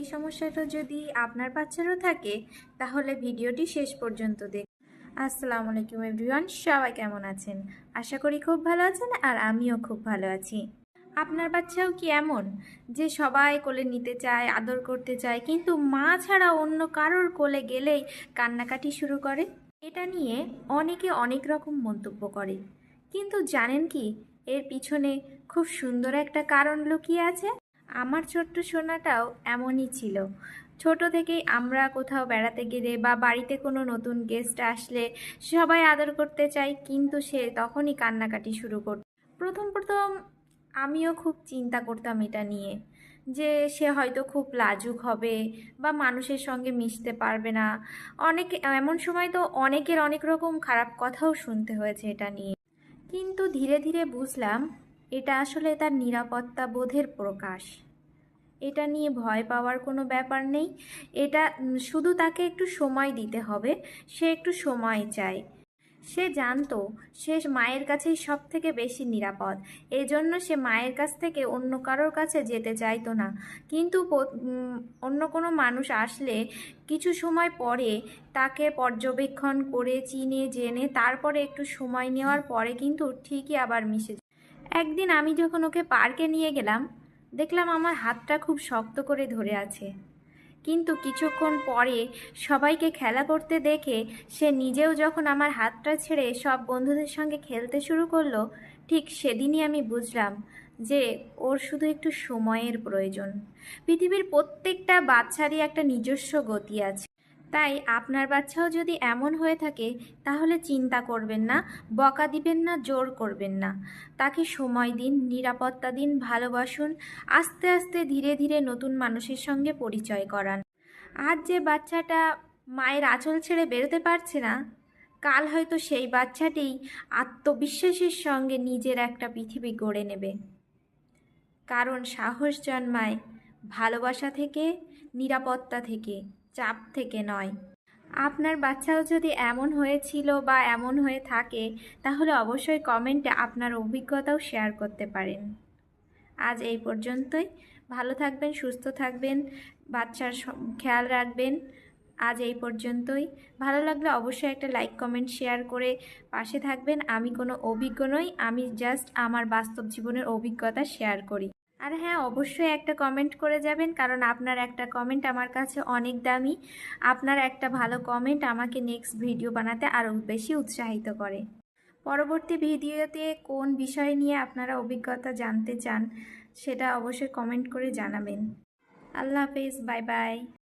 এই সমস্যাটা যদি আপনার বাচ্চারও থাকে তাহলে ভিডিওটি শেষ পর্যন্ত দেখুন। আসসালামু আলাইকুম এভরিওয়ান, সবাই কেমন আছেন? আশা করি খুব ভালো আছেন আর আমিও খুব ভালো আছি। আপনার বাচ্চাও কি এমন যে সবাই কোলে নিতে চায়, আদর করতে চায়, কিন্তু মা ছাড়া অন্য কারোর কোলে গেলেই কান্নাকাটি শুরু করে? এটা নিয়ে অনেকে অনেক রকম মন্তব্য করে, কিন্তু জানেন কি এর পিছনে খুব সুন্দর একটা কারণ লুকিয়ে আছে। আমার ছোট্ট সোনাটাও এমনই ছিল। ছোট থেকেই আমরা কোথাও বেড়াতে গেলে বা বাড়িতে কোনো নতুন গেস্ট আসলে সবাই আদর করতে চাই, কিন্তু সে তখনই কান্নাকাটি শুরু করত। প্রথম প্রথম আমিও খুব চিন্তা করতাম এটা নিয়ে, যে সে হয়তো খুব লাজুক হবে বা মানুষের সঙ্গে মিশতে পারবে না। অনেক এমন সময় তো অনেকের অনেক রকম খারাপ কথাও শুনতে হয়েছে এটা নিয়ে। কিন্তু ধীরে ধীরে বুঝলাম এটা আসলে তার নিরাপত্তা বোধের প্রকাশ। এটা নিয়ে ভয় পাওয়ার কোনো ব্যাপার নেই। এটা শুধু তাকে একটু সময় দিতে হবে। সে একটু সময় চায়। সে জানতো সে মায়ের কাছেই সব থেকে বেশি নিরাপদ। এই জন্য সে মায়ের কাছ থেকে অন্য কারোর কাছে যেতে চাইতো না। কিন্তু অন্য কোনো মানুষ আসলে কিছু সময় পরে তাকে পর্যবেক্ষণ করে চিনে জেনে তারপরে একটু সময় নেওয়ার পরে কিন্তু ঠিকই আবার মিশে যায়। একদিন আমি যখন ওকে পার্কে নিয়ে গেলাম, দেখলাম আমার হাতটা খুব শক্ত করে ধরে আছে। কিন্তু কিছুক্ষণ পরে সবাইকে খেলা করতে দেখে সে নিজেও যখন আমার হাতটা ছেড়ে সব বন্ধুদের সঙ্গে খেলতে শুরু করলো, ঠিক সেদিনই আমি বুঝলাম যে ওর শুধু একটু সময়ের প্রয়োজন। পৃথিবীর প্রত্যেকটা বাচ্চারই একটা নিজস্ব গতি আছে। তাই আপনার বাচ্চাও যদি এমন হয়ে থাকে তাহলে চিন্তা করবেন না, বকা দিবেন না, জোর করবেন না। তাকে সময় দিন, নিরাপত্তা দিন, ভালোবাসুন। আস্তে আস্তে ধীরে ধীরে নতুন মানুষের সঙ্গে পরিচয় করান। আজ যে বাচ্চাটা মায়ের আঁচল ছেড়ে বেরোতে পারছে না, কাল হয়তো সেই বাচ্চাটি আত্মবিশ্বাসের সঙ্গে নিজের একটা পৃথিবী গড়ে নেবে। কারণ সাহস জন্মায় ভালোবাসা থেকে, নিরাপত্তা থেকে, চাপ থেকে নয়। আপনার বাচ্চাও যদি এমন হয়েছিল বা এমন হয়ে থাকে তাহলে অবশ্যই কমেন্টে আপনার অভিজ্ঞতাও শেয়ার করতে পারেন। আজ এই পর্যন্তই। ভালো থাকবেন, সুস্থ থাকবেন, বাচ্চার খেয়াল রাখবেন। আজ এই পর্যন্তই। ভালো লাগলে অবশ্যই একটা লাইক, কমেন্ট, শেয়ার করে পাশে থাকবেন। আমি কোনো অভিজ্ঞ নই, আমি জাস্ট আমার বাস্তব জীবনের অভিজ্ঞতা শেয়ার করি। আর হ্যাঁ, অবশ্যই একটা কমেন্ট করে যাবেন, কারণ আপনার একটা কমেন্ট আমার কাছে অনেক দামি। আপনার একটা ভালো কমেন্ট আমাকে নেক্সট ভিডিও বানাতে আরও বেশি উৎসাহিত করে। পরবর্তী ভিডিওতে কোন বিষয় নিয়ে আপনারা অভিজ্ঞতা জানতে চান সেটা অবশ্যই কমেন্ট করে জানাবেন। আল্লাহ হাফেজ, বাই বাই।